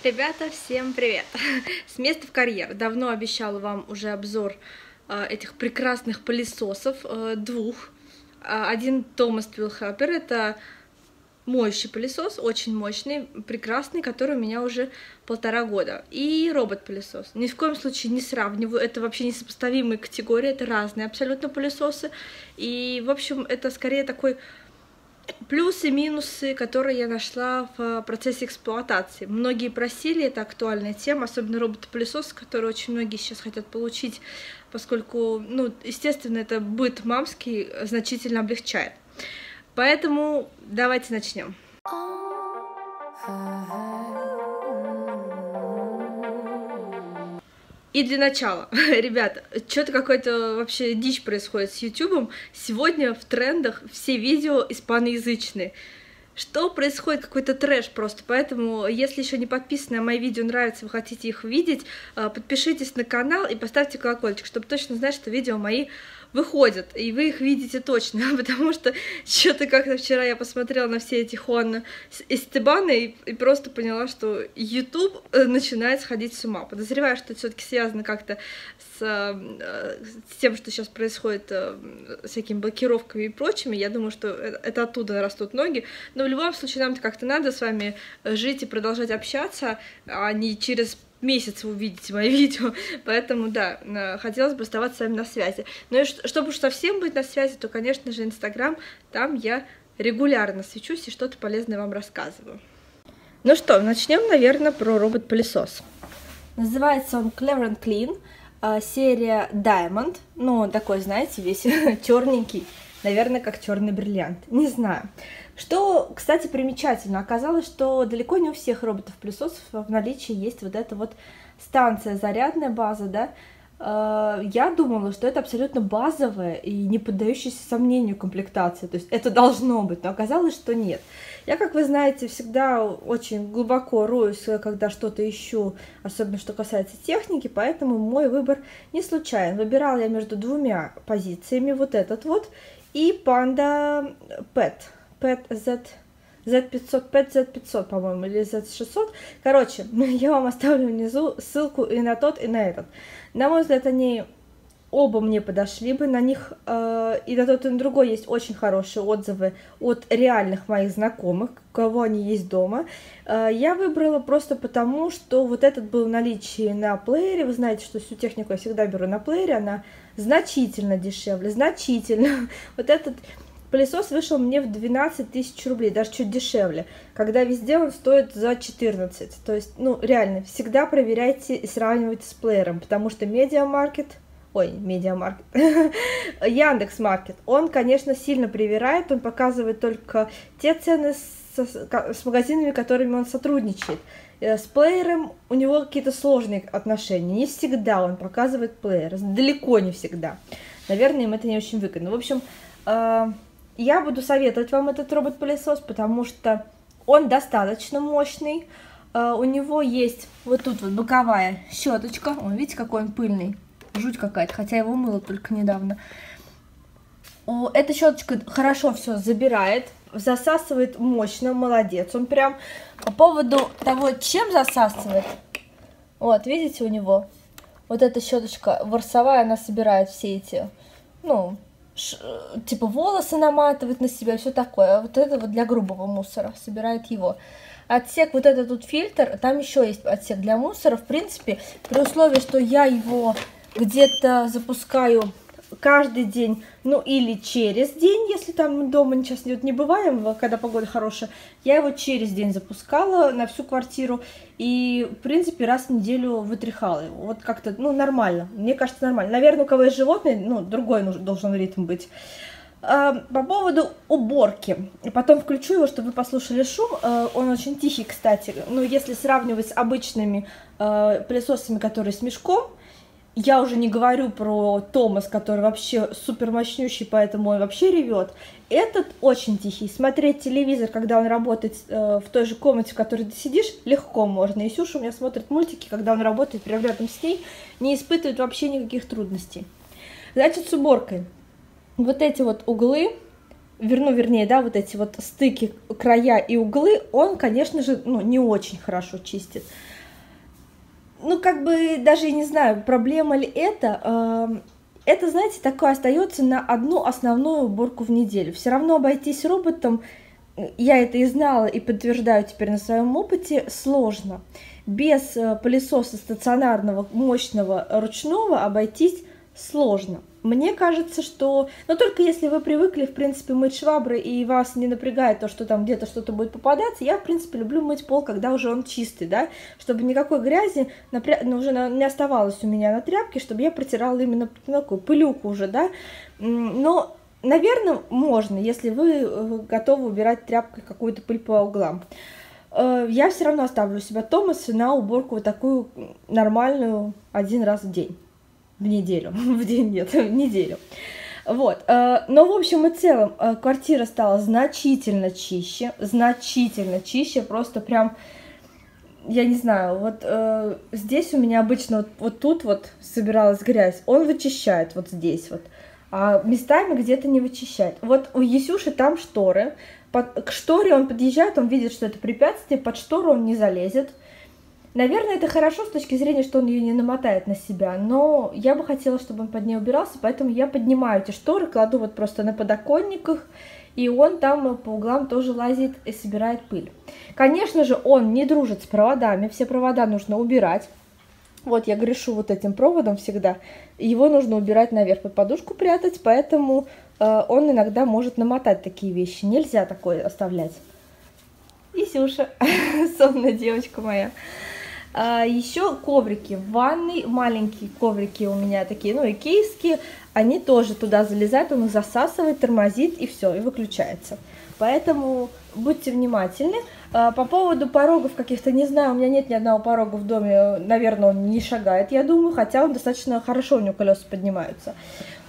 Ребята, всем привет! С места в карьер. Давно обещала вам уже обзор этих прекрасных пылесосов, двух. Один Thomas Twilhelper, это моющий пылесос, очень мощный, прекрасный, который у меня уже 1,5 года. И робот-пылесос. Ни в коем случае не сравниваю, это вообще несопоставимые категории, это разные абсолютно пылесосы. И, в общем, это скорее такой плюсы, минусы, которые я нашла в процессе эксплуатации. Многие просили, это актуальная тема, особенно роботы-пылесосы, которые очень многие сейчас хотят получить, поскольку, ну, естественно, это быт мамский значительно облегчает. Поэтому давайте начнем. И для начала, ребята, что-то какой-то вообще дичь происходит с YouTube. Сегодня в трендах все видео испаноязычные. Что происходит? Какой-то трэш просто. Поэтому, если еще не подписаны, а мои видео нравятся, вы хотите их видеть, подпишитесь на канал и поставьте колокольчик, чтобы точно знать, что видео мои выходят, и вы их видите точно, потому что что-то как-то вчера я посмотрела на все эти Хуана Эстебана и просто поняла, что YouTube начинает сходить с ума. Подозреваю, что это все-таки связано как-то с тем, что сейчас происходит с всякими блокировками и прочими. Я думаю, что это оттуда растут ноги. Но в любом случае нам-то как-то надо с вами жить и продолжать общаться, а не через месяц вы увидите мои видео, поэтому, да, хотелось бы оставаться с вами на связи. Ну и чтобы уж совсем быть на связи, то, конечно же, Инстаграм, там я регулярно свечусь и что-то полезное вам рассказываю. Ну что, начнем, наверное, про робот-пылесос. Называется он Clever and Clean, серия Diamond, ну, он такой, знаете, весь черненький, наверное, как черный бриллиант, не знаю. Что, кстати, примечательно, оказалось, что далеко не у всех роботов-пылесосов в наличии есть вот эта вот станция, зарядная база, да. Я думала, что это абсолютно базовая и не поддающаяся сомнению комплектация, то есть это должно быть, но оказалось, что нет. Я, как вы знаете, всегда очень глубоко роюсь, когда что-то ищу, особенно что касается техники, поэтому мой выбор не случайен. Выбирала я между двумя позициями, вот этот вот и Panda Pet Z500, Pet Z500, по-моему, или Z600. Короче, я вам оставлю внизу ссылку и на тот, и на этот. На мой взгляд, они оба мне подошли бы. На них и на тот, и на другой есть очень хорошие отзывы от реальных моих знакомых, у кого они есть дома. Я выбрала просто потому, что вот этот был в наличии на плеере. Вы знаете, что всю технику я всегда беру на плеере. Она значительно дешевле, значительно. Вот этот пылесос вышел мне в 12 тысяч рублей, даже чуть дешевле, когда везде он стоит за 14. То есть, ну, реально, всегда проверяйте и сравнивайте с плеером, потому что Яндекс.Маркет, он, конечно, сильно привирает, он показывает только те цены с магазинами, которыми он сотрудничает. С плеером у него какие-то сложные отношения, не всегда он показывает плеер, далеко не всегда. Наверное, им это не очень выгодно. В общем, я буду советовать вам этот робот-пылесос, потому что он достаточно мощный. У него есть вот тут вот боковая щеточка. Видите, какой он пыльный? Жуть какая-то, хотя я его мыла только недавно. Эта щеточка хорошо все забирает, засасывает мощно, молодец. Он прям по поводу того, чем засасывает. Вот, видите, у него вот эта щеточка ворсовая, она собирает все эти, ну, типа волосы наматывает на себя, все такое. А вот это вот для грубого мусора, собирает его. Отсек, вот этот тут фильтр, там еще есть отсек для мусора. В принципе, при условии, что я его где-то запускаю каждый день, ну или через день, если там дома сейчас не бываем, когда погода хорошая, я его через день запускала на всю квартиру и, в принципе, раз в неделю вытряхала его. Вот как-то, ну, нормально, мне кажется, нормально. Наверное, у кого есть животные, ну, другой должен ритм быть. По поводу уборки, потом включу его, чтобы вы послушали шум, он очень тихий, кстати, ну, если сравнивать с обычными пылесосами, которые с мешком. Я уже не говорю про Томас, который вообще супер мощнющий, поэтому он вообще ревет. Этот очень тихий. Смотреть телевизор, когда он работает в той же комнате, в которой ты сидишь, легко можно. И Сюша у меня смотрит мультики, когда он работает прямо рядом с ней, не испытывает вообще никаких трудностей. Значит, с уборкой. Вот эти вот углы вернее, да, вот эти вот стыки, края и углы, он, конечно же, ну, не очень хорошо чистит. Ну, как бы, даже я не знаю, проблема ли это. Это, знаете, такое остается на одну основную уборку в неделю. Все равно обойтись роботом, я это и знала, и подтверждаю теперь на своем опыте, сложно. Без пылесоса стационарного, мощного, ручного обойтись сложно. Мне кажется, что... Но только если вы привыкли, в принципе, мыть шваброй, и вас не напрягает то, что там где-то что-то будет попадаться, я, в принципе, люблю мыть пол, когда уже он чистый, да, чтобы никакой грязи уже не оставалось у меня на тряпке, чтобы я протирала именно такую пылюку уже, да. Но, наверное, можно, если вы готовы убирать тряпкой какую-то пыль по углам. Я все равно оставлю у себя Томас на уборку вот такую нормальную один раз в день. В неделю, в день нет, в неделю. Вот, но в общем и целом квартира стала значительно чище, просто прям, я не знаю, вот здесь у меня обычно вот тут вот собиралась грязь, он вычищает вот здесь вот, а местами где-то не вычищает. Вот у Есюши там шторы, к шторе он подъезжает, он видит, что это препятствие, под штору он не залезет. Наверное, это хорошо с точки зрения, что он ее не намотает на себя, но я бы хотела, чтобы он под ней убирался, поэтому я поднимаю эти шторы, кладу вот просто на подоконниках, и он там по углам тоже лазит и собирает пыль. Конечно же, он не дружит с проводами, все провода нужно убирать. Вот я грешу вот этим проводом всегда, его нужно убирать наверх, под подушку прятать, поэтому он иногда может намотать такие вещи, нельзя такое оставлять. Исюша, сонная девочка моя. Еще коврики в ванной, маленькие коврики у меня такие, ну, икейские, они тоже туда залезают, он их засасывает, тормозит и все, и выключается. Поэтому будьте внимательны. По поводу порогов каких-то, не знаю, у меня нет ни одного порога в доме, наверное, он не шагает, я думаю, хотя он достаточно хорошо, у него колеса поднимаются.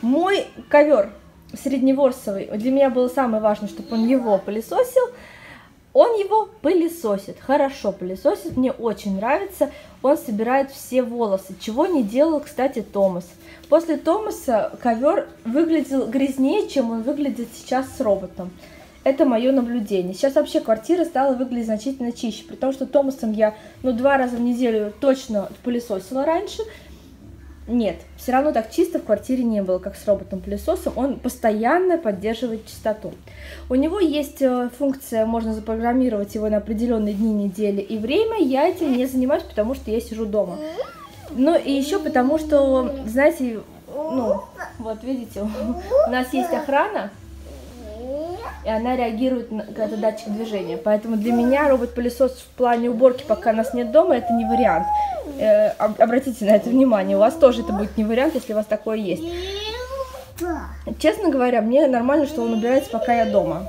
Мой ковер средневорсовый, для меня было самое важное, чтобы он его пылесосил. Он его пылесосит, хорошо пылесосит, мне очень нравится, он собирает все волосы, чего не делал, кстати, Томас. После Томаса ковер выглядел грязнее, чем он выглядит сейчас с роботом. Это мое наблюдение. Сейчас вообще квартира стала выглядеть значительно чище, при том, что Томасом я 2 раза в неделю точно пылесосила раньше. Нет, все равно так чисто в квартире не было, как с роботом-пылесосом. Он постоянно поддерживает чистоту. У него есть функция, можно запрограммировать его на определенные дни недели и время. Я этим не занимаюсь, потому что я сижу дома. Ну и еще потому, что, знаете, ну, вот видите, у нас есть охрана, и она реагирует на это датчик движения. Поэтому для меня робот-пылесос в плане уборки, пока нас нет дома, это не вариант. Обратите на это внимание, у вас тоже это будет не вариант, если у вас такое есть. Честно говоря, мне нормально, что он убирается, пока я дома.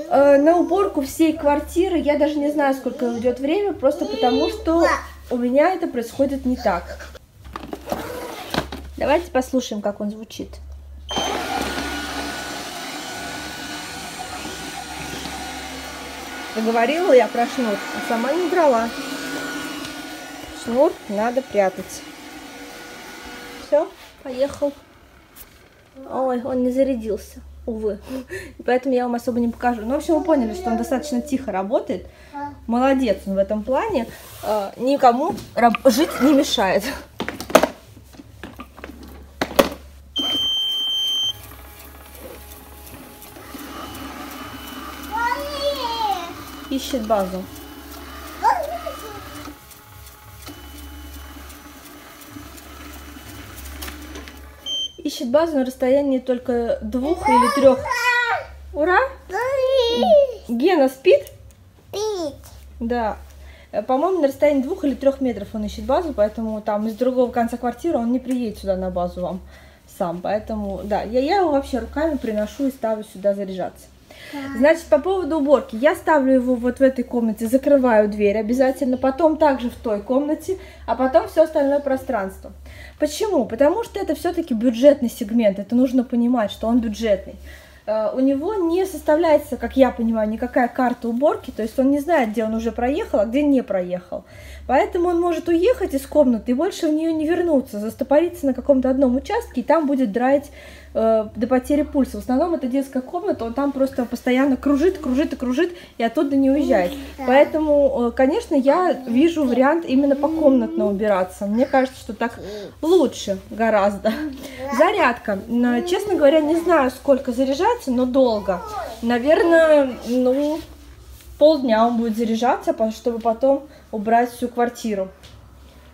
На уборку всей квартиры я даже не знаю, сколько уйдет время, просто потому что у меня это происходит не так. Давайте послушаем, как он звучит. Говорила я про шнур, а сама не брала. Шнур надо прятать. Все, поехал. Ой, он не зарядился, увы. Поэтому я вам особо не покажу. Ну, в общем, вы поняли, что он достаточно тихо работает. Молодец он в этом плане. Никому жить не мешает. Ищет базу. Ищет базу на расстоянии только 2 или 3. Ура! Гена спит? Спит. Да. По-моему, на расстоянии 2 или 3 метров он ищет базу, поэтому там из другого конца квартиры он не приедет сюда на базу вам сам. Поэтому, да, я его вообще руками приношу и ставлю сюда заряжаться. Значит, по поводу уборки. Я ставлю его вот в этой комнате, закрываю дверь обязательно, потом также в той комнате, а потом все остальное пространство. Почему? Потому что это все-таки бюджетный сегмент, это нужно понимать, что он бюджетный. у него не составляется, как я понимаю, никакая карта уборки, то есть он не знает, где он уже проехал, а где не проехал. Поэтому он может уехать из комнаты и больше в нее не вернуться, застопориться на каком-то одном участке, и там будет драить до потери пульса. В основном это детская комната, он там просто постоянно кружит, кружит и кружит, и оттуда не уезжает. Поэтому, конечно, я вижу вариант именно покомнатно убираться. Мне кажется, что так лучше гораздо. Зарядка. Честно говоря, не знаю, сколько заряжается, но долго. Наверное, ну, полдня он будет заряжаться, чтобы потом убрать всю квартиру.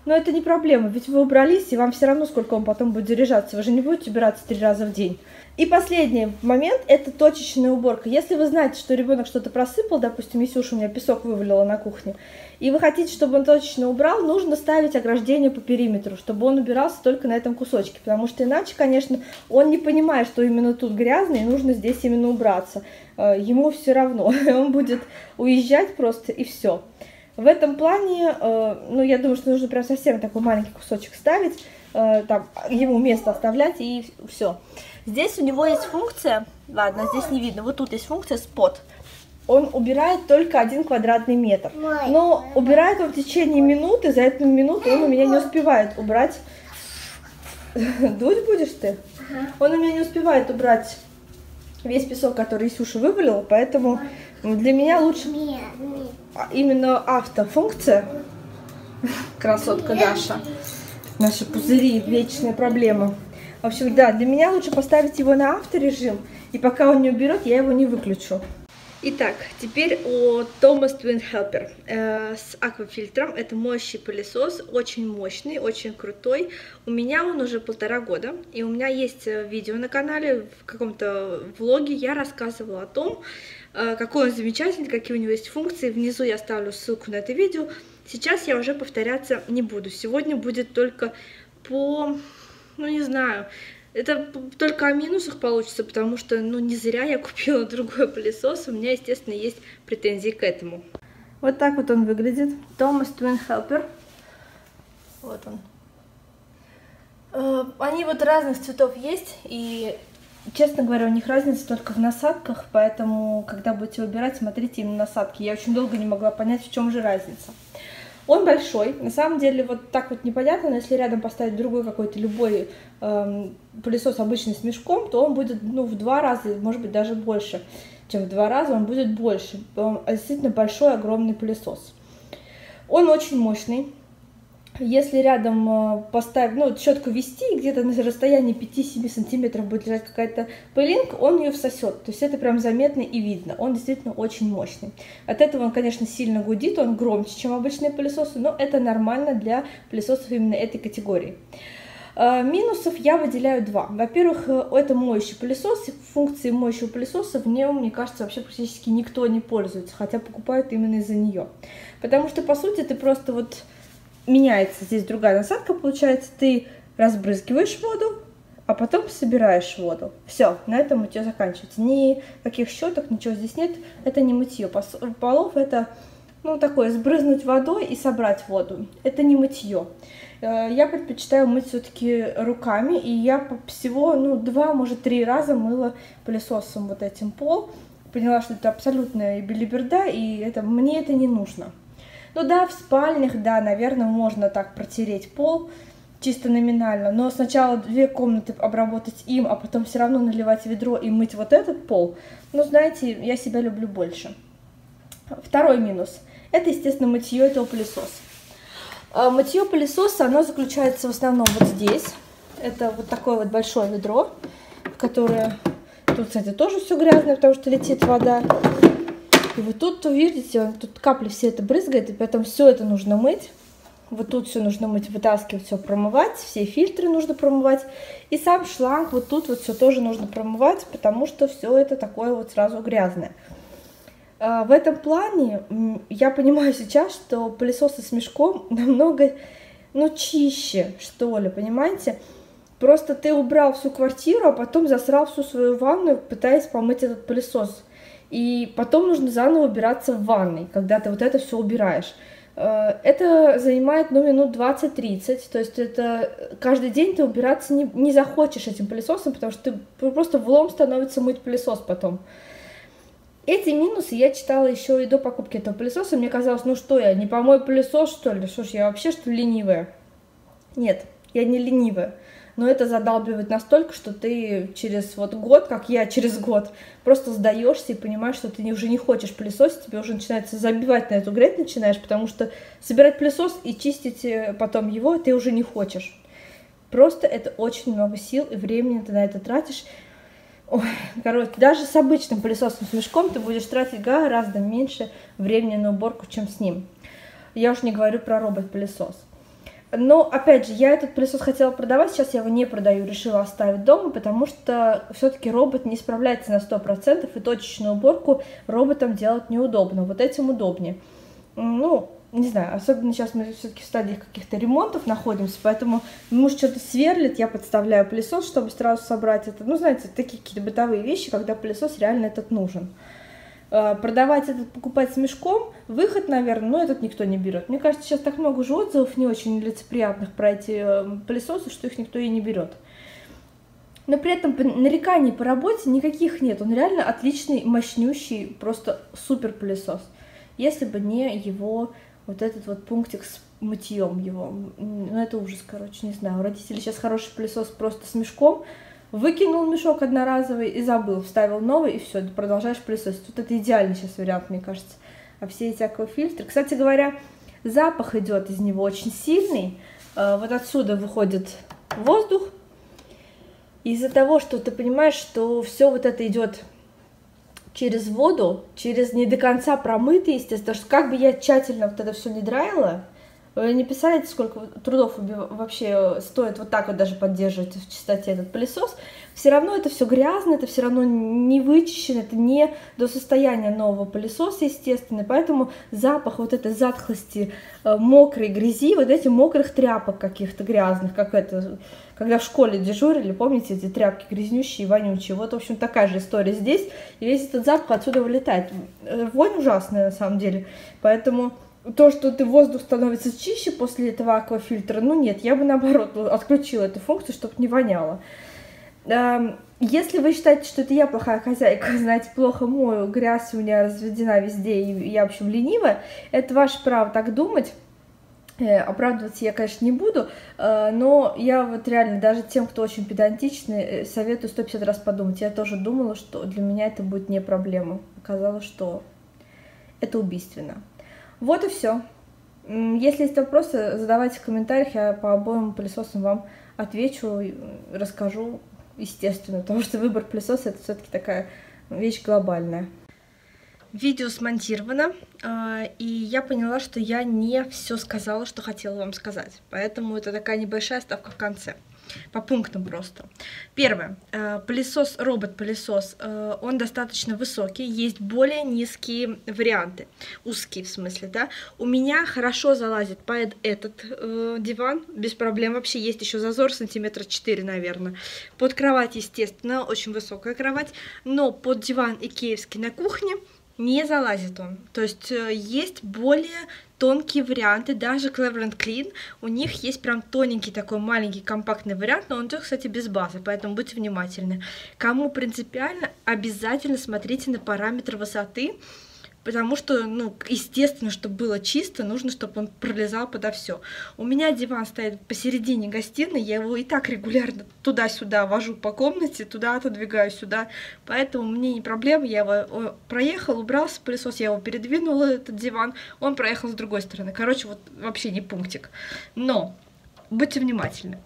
Но это не проблема, ведь вы убрались, и вам все равно, сколько он потом будет заряжаться. Вы же не будете убираться 3 раза в день. И последний момент – это точечная уборка. Если вы знаете, что ребенок что-то просыпал, допустим, Исюша у меня песок вывалила на кухне, и вы хотите, чтобы он точечно убрал, нужно ставить ограждение по периметру, чтобы он убирался только на этом кусочке. Потому что иначе, конечно, он не понимает, что именно тут грязно, и нужно здесь именно убраться. Ему все равно, он будет уезжать просто, и все. В этом плане, ну, я думаю, что нужно прям совсем такой маленький кусочек ставить, там, ему место оставлять, и все. Здесь у него есть функция, ладно, здесь не видно, вот тут есть функция спот. Он убирает только 1 квадратный метр, но убирает он в течение минуты, за эту минуту он у меня не успевает убрать. Дуть будешь ты? Он у меня не успевает убрать весь песок, который Исюша вывалил, поэтому для меня лучше именно автофункция. Красотка Даша. Наши пузыри, вечная проблема. В общем, да, для меня лучше поставить его на авторежим, и пока он не уберет, я его не выключу. Итак, теперь о Thomas Twin Helper с аквафильтром. Это моющий пылесос, очень мощный, очень крутой. У меня он уже 1,5 года, и у меня есть видео на канале, в каком-то влоге я рассказывала о том, какой он замечательный, какие у него есть функции. Внизу я оставлю ссылку на это видео. Сейчас я уже повторяться не буду. Сегодня будет только по, ну не знаю, это только о минусах получится, потому что, ну, не зря я купила другой пылесос. У меня, естественно, есть претензии к этому. Вот так вот он выглядит. Thomas Twin Helper. Вот он. Они вот разных цветов есть, и, честно говоря, у них разница только в насадках, поэтому, когда будете выбирать, смотрите именно насадки. Я очень долго не могла понять, в чем же разница. Он большой, на самом деле вот так вот непонятно, но если рядом поставить другой какой-то любой пылесос обычный с мешком, то он будет, ну, в 2 раза, может быть даже больше, чем в 2 раза, он будет больше. Он действительно большой, огромный пылесос. Он очень мощный. Если рядом поставить, ну, щетку вести, где-то на расстоянии 5-7 сантиметров будет лежать какая-то пылинка, он ее всосет. То есть это прям заметно и видно. Он действительно очень мощный. От этого он, конечно, сильно гудит, он громче, чем обычные пылесосы, но это нормально для пылесосов именно этой категории. Минусов я выделяю 2. Во-первых, это моющий пылесос. Функции моющего пылесоса в нем, мне кажется, вообще практически никто не пользуется, хотя покупают именно из-за нее. Потому что, по сути, ты просто вот... Меняется здесь другая насадка, получается, ты разбрызгиваешь воду, а потом собираешь воду. Все, на этом мытье заканчивается. Никаких щеток, ничего здесь нет, это не мытье. Полов это, ну, такое, сбрызнуть водой и собрать воду. Это не мытье. Я предпочитаю мыть все-таки руками, и я всего, ну, 2, может, 3 раза мыла пылесосом вот этим пол. Поняла, что это абсолютная белиберда, и мне это не нужно. Ну да, в спальнях, да, наверное, можно так протереть пол, чисто номинально, но сначала 2 комнаты обработать им, а потом все равно наливать ведро и мыть вот этот пол, ну, знаете, я себя люблю больше. Второй минус – это, естественно, мытье этого пылесоса. Мытье пылесоса, оно заключается в основном вот здесь. Это вот такое вот большое ведро, которое, тут, кстати, тоже все грязное, потому что летит вода. И вот тут, видите, тут капли все это брызгает, и поэтому все это нужно мыть. Вот тут все нужно мыть, вытаскивать, все промывать, все фильтры нужно промывать. И сам шланг, вот тут вот все тоже нужно промывать, потому что все это такое вот сразу грязное. В этом плане я понимаю сейчас, что пылесосы с мешком намного, ну, чище, что ли, понимаете? Просто ты убрал всю квартиру, а потом засрал всю свою ванную, пытаясь помыть этот пылесос. И потом нужно заново убираться в ванной, когда ты вот это все убираешь. Это занимает, ну, минут 20-30, то есть это каждый день ты убираться не захочешь этим пылесосом, потому что ты просто влом становится мыть пылесос потом. Эти минусы я читала еще и до покупки этого пылесоса, мне казалось, ну что я, не помою пылесос, что ли, что ж, я вообще, что ли, ленивая? Нет, я не ленивая. Но это задалбивает настолько, что ты через вот год, как я через год, просто сдаешься и понимаешь, что ты уже не хочешь пылесосить, тебе уже начинается забивать на эту грязь начинаешь, потому что собирать пылесос и чистить потом его ты уже не хочешь. Просто это очень много сил и времени ты на это тратишь. Ой, короче, даже с обычным пылесосом с мешком ты будешь тратить гораздо меньше времени на уборку, чем с ним. Я уж не говорю про робот-пылесос. Но, опять же, я этот пылесос хотела продавать, сейчас я его не продаю, решила оставить дома, потому что все-таки робот не справляется на 100%, и точечную уборку роботом делать неудобно, вот этим удобнее. Ну, не знаю, особенно сейчас мы все-таки в стадии каких-то ремонтов находимся, поэтому муж что-то сверлит, я подставляю пылесос, чтобы сразу собрать это. Ну, знаете, такие какие-то бытовые вещи, когда пылесос реально этот нужен. Продавать этот, покупать с мешком, выход, наверное, но этот никто не берет. Мне кажется, сейчас так много уже отзывов не очень лицеприятных про эти пылесосы, что их никто и не берет. Но при этом нареканий по работе никаких нет. Он реально отличный, мощнющий, просто супер пылесос. Если бы не его вот этот вот пунктик с мытьем его. Ну, это ужас, короче, не знаю. У родителей сейчас хороший пылесос просто с мешком. Выкинул мешок одноразовый и забыл, вставил новый, и все, продолжаешь пылесосить. Тут это идеальный сейчас вариант, мне кажется. А все эти аквафильтры... Кстати говоря, запах идет из него очень сильный. Вот отсюда выходит воздух. Из-за того, что ты понимаешь, что все вот это идет через воду, через не до конца промытый, естественно, что как бы я тщательно вот это все не драила, не представляете, сколько трудов вообще стоит вот так вот даже поддерживать в чистоте этот пылесос. Все равно это все грязно, это все равно не вычищено, это не до состояния нового пылесоса, естественно. Поэтому запах вот этой затхлости, мокрой грязи, вот этих мокрых тряпок каких-то грязных, как это, когда в школе дежурили, помните, эти тряпки грязнющие, вонючие. Вот, в общем, такая же история здесь. И весь этот запах отсюда вылетает. Вонь ужасная, на самом деле. Поэтому... То, что ты воздух становится чище после этого аквафильтра, ну нет, я бы наоборот отключила эту функцию, чтобы не воняло. Если вы считаете, что это я плохая хозяйка, знаете, плохо мою, грязь у меня разведена везде, и я, в общем, ленивая, это ваше право так думать. Оправдываться я, конечно, не буду, но я вот реально даже тем, кто очень педантичный, советую 150 раз подумать. Я тоже думала, что для меня это будет не проблема. Оказалось, что это убийственно. Вот и все. Если есть вопросы, задавайте в комментариях, я по обоим пылесосам вам отвечу, расскажу, естественно, потому что выбор пылесоса — это все-таки такая вещь глобальная. Видео смонтировано, и я поняла, что я не все сказала, что хотела вам сказать, поэтому это такая небольшая ставка в конце. По пунктам просто. Первое. Пылесос, робот-пылесос, он достаточно высокий, есть более низкие варианты, узкие в смысле, да. У меня хорошо залазит под этот диван, без проблем, вообще есть еще зазор сантиметра 4, наверное. Под кровать, естественно, очень высокая кровать, но под диван икеевский на кухне не залазит он. То есть есть более тонкие варианты, даже Cleverland Clean, у них есть прям тоненький такой маленький компактный вариант, но он идет, кстати, без базы, поэтому будьте внимательны. Кому принципиально, обязательно смотрите на параметр высоты, потому что, ну, естественно, чтобы было чисто, нужно, чтобы он пролезал подо все. У меня диван стоит посередине гостиной, я его и так регулярно туда-сюда вожу по комнате, туда отодвигаю, сюда, поэтому мне не проблема, я его проехал, убрался пылесос, я его передвинула, этот диван, он проехал с другой стороны. Короче, вот вообще не пунктик. Но будьте внимательны.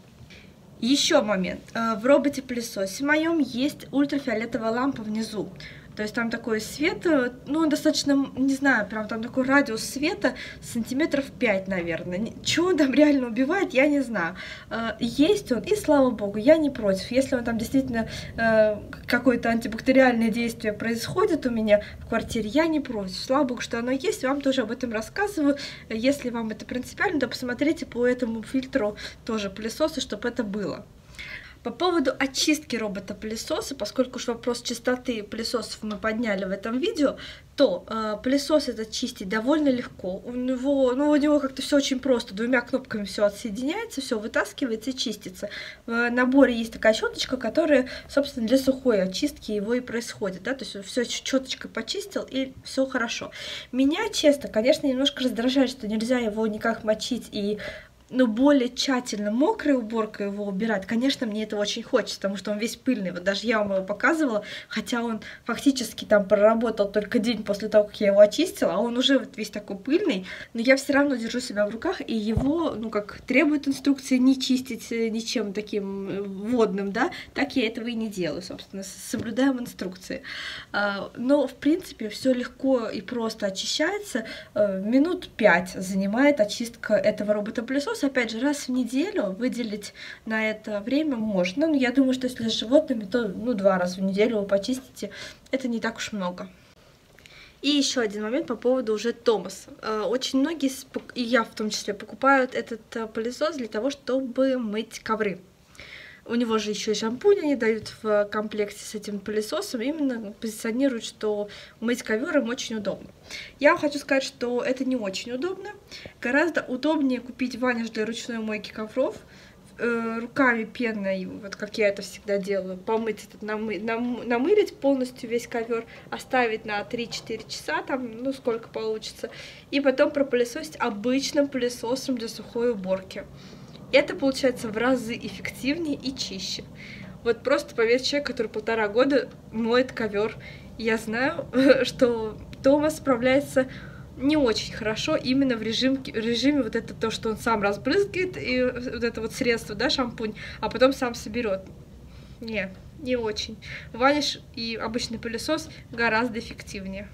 Еще момент. В роботе-пылесосе моем есть ультрафиолетовая лампа внизу. То есть там такой свет, ну, он достаточно, не знаю, прям там такой радиус света сантиметров 5, наверное. Чего он там реально убивает, я не знаю. Есть он, и слава богу, я не против. Если он там действительно какое-то антибактериальное действие происходит у меня в квартире, я не против. Слава богу, что оно есть, вам тоже об этом рассказываю. Если вам это принципиально, то посмотрите по этому фильтру тоже пылесосы, чтобы это было. По поводу очистки робота-пылесоса, поскольку уж вопрос чистоты пылесосов мы подняли в этом видео, то пылесос этот чистить довольно легко. У него как-то все очень просто. 2 кнопками все отсоединяется, все вытаскивается и чистится. В наборе есть такая щеточка, которая, собственно, для сухой очистки его и происходит. Да? То есть все щеточкой почистил, и все хорошо. Меня, честно, конечно, немножко раздражает, что нельзя его никак мочить и более тщательно мокрой уборкой его убирать. Конечно, мне этого очень хочется, потому что он весь пыльный. Вот даже я вам его показывала, хотя он фактически там проработал только день после того, как я его очистила, а он уже вот весь такой пыльный, но я все равно держу себя в руках, и его, как требует инструкции не чистить ничем таким водным, да, так я этого и не делаю, собственно, соблюдаем инструкции. Но, в принципе, все легко и просто очищается. Минут 5 занимает очистка этого робота-пылесоса. Опять же, раз в неделю выделить на это время можно. Но я думаю, что если с животными, то 2 раза в неделю вы почистите. Это не так уж много. И еще один момент по поводу уже Томаса. Очень многие, и я в том числе, покупают этот пылесос для того, чтобы мыть ковры. У него же еще и шампунь они дают в комплекте с этим пылесосом, именно позиционируют, что мыть ковер им очень удобно. Я вам хочу сказать, что это не очень удобно. Гораздо удобнее купить ваниш для ручной мойки ковров, руками пенной, вот как я это всегда делаю, помыть этот, намылить полностью весь ковер, оставить на 3-4 часа, там, сколько получится, и потом пропылесосить обычным пылесосом для сухой уборки. Это получается в разы эффективнее и чище. Вот просто поверь, человек, который 1,5 года моет ковер. Я знаю, что Томас справляется не очень хорошо именно в режиме вот это то, что он сам разбрызгивает, и вот это вот средство, да, шампунь, а потом сам соберет. Не очень. Ваниш и обычный пылесос гораздо эффективнее.